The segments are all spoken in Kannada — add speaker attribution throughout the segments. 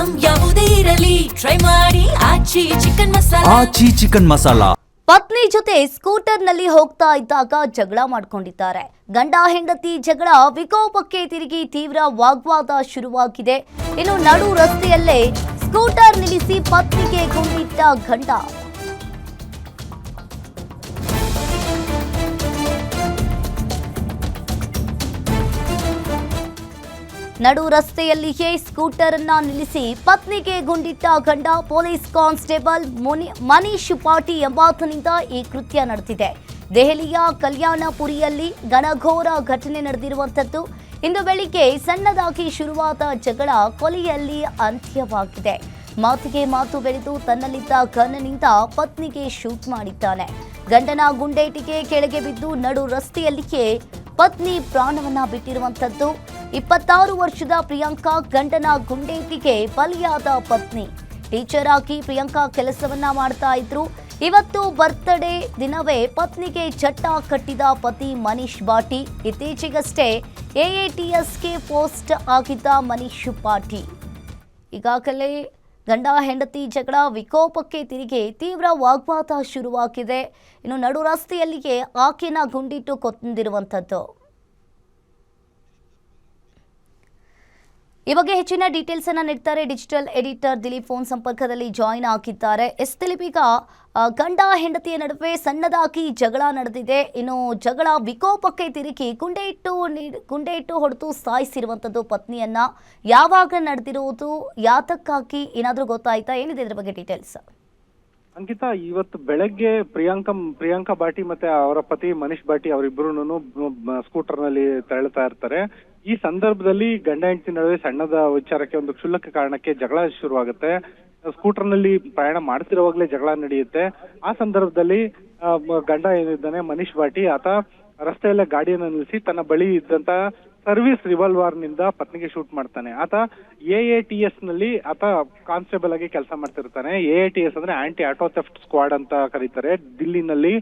Speaker 1: ಐಟಂ ಯಾವುದೇ ಇರಲಿ ಟ್ರೈ ಮಾಡಿ ಆಚಿ ಚಿಕನ್ ಮಸಾಲಾ.
Speaker 2: ಆಚಿ ಚಿಕನ್ ಮಸಾಲಾ.
Speaker 3: ಪತ್ನಿ ಜೊತೆ ಸ್ಕೂಟರ್ನಲ್ಲಿ ಹೋಗ್ತಾ ಇದ್ದಾಗ ಜಗಳ ಮಾಡ್ಕೊಂಡಿದ್ದಾರೆ. ಗಂಡ ಹೆಂಡತಿ ಜಗಳ ವಿಕೋಪಕ್ಕೆ ತಿರುಗಿ ತೀವ್ರ ವಾಗ್ವಾದ ಶುರುವಾಗಿದೆ. ಇನ್ನು ನಡು ರಸ್ತೆಯಲ್ಲೇ ಸ್ಕೂಟರ್ ನಿಲ್ಲಿಸಿ ಪತ್ನಿಗೆ ಗುಂಡಿಟ್ಟ ಗಂಡ. ನಡು ರಸ್ತೆಯಲ್ಲಿಯೇ ಸ್ಕೂಟರ್ ಅನ್ನ ನಿಲ್ಲಿಸಿ ಪತ್ನಿಗೆ ಗುಂಡಿಟ್ಟ ಗಂಡ. ಪೊಲೀಸ್ ಕಾನ್ಸ್ಟೇಬಲ್ ಮನೀಶ್ ಪಾಟಿ ಎಂಬಾತನಿಂದ ಈ ಕೃತ್ಯ ನಡೆದಿದೆ. ದೆಹಲಿಯ ಕಲ್ಯಾಣಪುರಿಯಲ್ಲಿ ಘನಘೋರ ಘಟನೆ ನಡೆದಿರುವಂತದ್ದು. ಇಂದು ಬೆಳಿಗ್ಗೆ ಸಣ್ಣದಾಗಿ ಶುರುವಾದ ಜಗಳ ಕೊಲೆಯಲ್ಲಿ ಅಂತ್ಯವಾಗಿದೆ. ಮಾತಿಗೆ ಮಾತು ಬೆಳೆದು ತನ್ನಲ್ಲಿದ್ದ ಗನ್ನಿನಿಂದ ಪತ್ನಿಗೆ ಶೂಟ್ ಮಾಡಿದ್ದಾನೆ. ಗಂಡನ ಗುಂಡೇಟಿಗೆ ಕೆಳಗೆ ಬಿದ್ದು ನಡು ರಸ್ತೆಯಲ್ಲಿಯೇ ಪತ್ನಿ ಪ್ರಾಣವನ್ನ ಬಿಟ್ಟಿರುವಂತದ್ದು. 26 ವರ್ಷದ ಪ್ರಿಯಾಂಕಾ ಗಂಡನ ಗುಂಡೇಟಿಗೆ ಬಲಿಯಾದ ಪತ್ನಿ. ಟೀಚರ್ ಆಗಿ ಪ್ರಿಯಾಂಕಾ ಕೆಲಸವನ್ನ ಮಾಡ್ತಾ ಇದ್ರು. ಇವತ್ತು ಬರ್ತ್ಡೇ ದಿನವೇ ಪತ್ನಿಗೆ ಚಟ್ಟ ಕಟ್ಟಿದ ಪತಿ ಮನೀಶ್ ಪಾಟಿ. ಇತ್ತೀಚೆಗಷ್ಟೇ AATSಗೆ ಪೋಸ್ಟ್ ಆಗಿದ್ದ ಮನೀಶ್ ಪಾಟಿ ಈಗಾಗಲೇ ಗಂಡ ಹೆಂಡತಿ ಜಗಳ ವಿಕೋಪಕ್ಕೆ ತಿರುಗಿ ತೀವ್ರ ವಾಗ್ವಾದ ಶುರುವಾಗಿದೆ. ಇನ್ನು ನಡು ರಸ್ತೆಯಲ್ಲಿಯೇ ಆಕೆನ ಗುಂಡಿಟ್ಟು ಕೊಂದಿರುವಂಥದ್ದು. ಈ ಬಗ್ಗೆ ಹೆಚ್ಚಿನ ಡೀಟೇಲ್ಸ್ ಅನ್ನ ನೀಡ್ತಾರೆ ಡಿಜಿಟಲ್ ಎಡಿಟರ್ ದಿಲೀಪ್. ಫೋನ್ ಸಂಪರ್ಕದಲ್ಲಿ ಜಾಯಿನ್ ಆಗಿದ್ದಾರೆ. ದಿಲೀಪ್, ಈಗ ಗಂಡ ಹೆಂಡತಿಯ ನಡುವೆ ಸಣ್ಣದಾಗಿ ಜಗಳ ನಡೆದಿದೆ. ಇನ್ನು ಜಗಳ ವಿಕೋಪಕ್ಕೆ ತಿರುಗಿ ಗುಂಡೇಟು ಹೊಡೆದು ಸಾಯಿಸಿರುವಂಥದ್ದು ಪತ್ನಿಯನ್ನ. ಯಾವಾಗ ನಡೆದಿರುವುದು, ಯಾತಕ್ಕಾಗಿ, ಏನಾದರೂ ಗೊತ್ತಾಯ್ತಾ? ಏನಿದೆ ಇದ್ರ ಬಗ್ಗೆ ಡೀಟೇಲ್ಸ್?
Speaker 4: ಅಂಕಿತಾ, ಇವತ್ತು ಬೆಳಗ್ಗೆ ಪ್ರಿಯಾಂಕಾ ಬಾಟಿ ಮತ್ತೆ ಅವರ ಪತಿ ಮನೀಶ್ ಬಾಟಿ ಅವರಿಬ್ಬರು ಸ್ಕೂಟರ್ ನಲ್ಲಿ ತೆರಳುತ್ತಾ ಇರ್ತಾರೆ. ಈ ಸಂದರ್ಭದಲ್ಲಿ ಗಂಡ ಹೆಂಡತಿ ನಡುವೆ ಸಣ್ಣದ ವಿಚಾರಕ್ಕೆ, ಒಂದು ಕ್ಷುಲ್ಲಕ ಕಾರಣಕ್ಕೆ ಜಗಳ ಶುರುವಾಗುತ್ತೆ. ಸ್ಕೂಟರ್ ನಲ್ಲಿ ಪ್ರಯಾಣ ಮಾಡ್ತಿರುವಾಗಲೇ ಜಗಳ ನಡೆಯುತ್ತೆ. ಆ ಸಂದರ್ಭದಲ್ಲಿ ಗಂಡ ಏನಿದ್ದಾನೆ ಮನೀಶ್ ಬಾಟಿ, ಆತ ರಸ್ತೆಯಲ್ಲೇ ಗಾಡಿಯನ್ನು ನಿಲ್ಲಿಸಿ ತನ್ನ ಬಳಿ ಇದ್ದಂತ ಸರ್ವಿಸ್ ರಿವಾಲ್ವರ್ ನಿಂದ ಪತ್ನಿಗೆ ಶೂಟ್ ಮಾಡ್ತಾನೆ. ಆತ AATS ನಲ್ಲಿ ಆತ ಕಾನ್ಸ್ಟೇಬಲ್ ಆಗಿ ಕೆಲಸ ಮಾಡ್ತಿರ್ತಾನೆ. AATS ಅಂದ್ರೆ ಆಂಟಿ ಆಟೋ ಥೆಫ್ಟ್ ಸ್ಕ್ವಾಡ್ ಅಂತ ಕರೀತಾರೆ. ದಿಲ್ಲಿನಲ್ಲಿ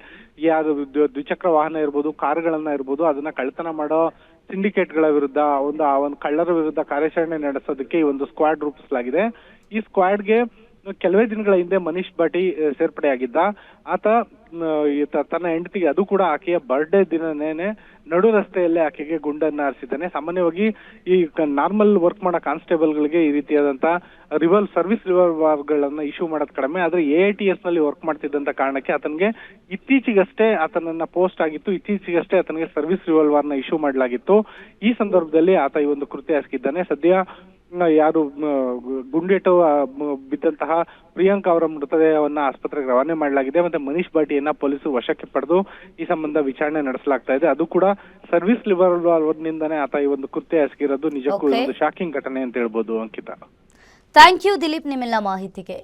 Speaker 4: ಯಾರು ದ್ವಿಚಕ್ರ ವಾಹನ ಇರ್ಬೋದು, ಕಾರುಗಳನ್ನ ಇರ್ಬೋದು, ಅದನ್ನ ಕಳ್ಳತನ ಮಾಡೋ ಸಿಂಡಿಕೇಟ್ ಗಳ ವಿರುದ್ಧ, ಒಂದು ಕಳ್ಳರ ವಿರುದ್ಧ ಕಾರ್ಯಾಚರಣೆ ನಡೆಸೋದಕ್ಕೆ ಈ ಒಂದು ಸ್ಕ್ವಾಡ್ ರೂಪಿಸಲಾಗಿದೆ. ಈ ಸ್ಕ್ವಾಡ್ಗೆ ಕೆಲವೇ ದಿನಗಳ ಹಿಂದೆ ಮನೀಶ್ ಬಾಟಿ ಸೇರ್ಪಡೆಯಾಗಿದ್ದ. ಆತ ತನ್ನ ಹೆಂಡತಿಗೆ, ಅದು ಕೂಡ ಆಕೆಯ ಬರ್ಡೇ ದಿನನೇನೆ ನಡು ರಸ್ತೆಯಲ್ಲೇ ಆಕೆಗೆ ಗುಂಡನ್ನ ಹಾರಿಸಿದ್ದಾನೆ. ಸಾಮಾನ್ಯವಾಗಿ ಈ ನಾರ್ಮಲ್ ವರ್ಕ್ ಮಾಡೋ ಕಾನ್ಸ್ಟೇಬಲ್ ಗಳಿಗೆ ಈ ರೀತಿಯಾದಂತ ಸರ್ವಿಸ್ ರಿವಾಲ್ವರ್ ಗಳನ್ನ ಇಶ್ಯೂ ಮಾಡೋದು ಕಡಿಮೆ. ಆದ್ರೆ AATS ನಲ್ಲಿ ವರ್ಕ್ ಮಾಡ್ತಿದ್ದಂತ ಕಾರಣಕ್ಕೆ ಆತನಿಗೆ ಇತ್ತೀಚೆಗಷ್ಟೇ ಆತನನ್ನ ಪೋಸ್ಟ್ ಆಗಿತ್ತು. ಇತ್ತೀಚೆಗಷ್ಟೇ ಆತನಿಗೆ ಸರ್ವಿಸ್ ರಿವಾಲ್ವರ್ ನ ಇಶ್ಯೂ ಮಾಡಲಾಗಿತ್ತು. ಈ ಸಂದರ್ಭದಲ್ಲಿ ಆತ ಈ ಒಂದು ಕೃತ್ಯ ಎಸಗಿದ್ದಾನೆ. ಸದ್ಯ ಯಾರು ಗುಂಡೇಟು ಬಿದ್ದಂತಹ ಪ್ರಿಯಾಂಕಾ ಅವರ ಮೃತದೇಹವನ್ನ ಆಸ್ಪತ್ರೆಗೆ ರವಾನೆ ಮಾಡಲಾಗಿದೆ. ಮತ್ತೆ ಮನೀಶ್ ಬಾಟಿಯನ್ನ ಪೊಲೀಸರು ವಶಕ್ಕೆ ಪಡೆದು ಈ ಸಂಬಂಧ ವಿಚಾರಣೆ ನಡೆಸಲಾಗ್ತಾ ಇದೆ. ಅದು ಕೂಡ ಸರ್ವಿಸ್ ರಿವಾಲ್ವರ್ ನಿಂದಾನೇ ಆತ ಈ ಒಂದು ಕೃತ್ಯ ಎಸಗಿರೋದು ನಿಜಕ್ಕೂ ಒಂದು ಶಾಕಿಂಗ್ ಘಟನೆ ಅಂತ ಹೇಳ್ಬೋದು. ಅಂಕಿತಾ,
Speaker 3: ಥ್ಯಾಂಕ್ ಯು ದಿಲೀಪ್ ನಿಮ್ಮೆಲ್ಲ ಮಾಹಿತಿಗೆ.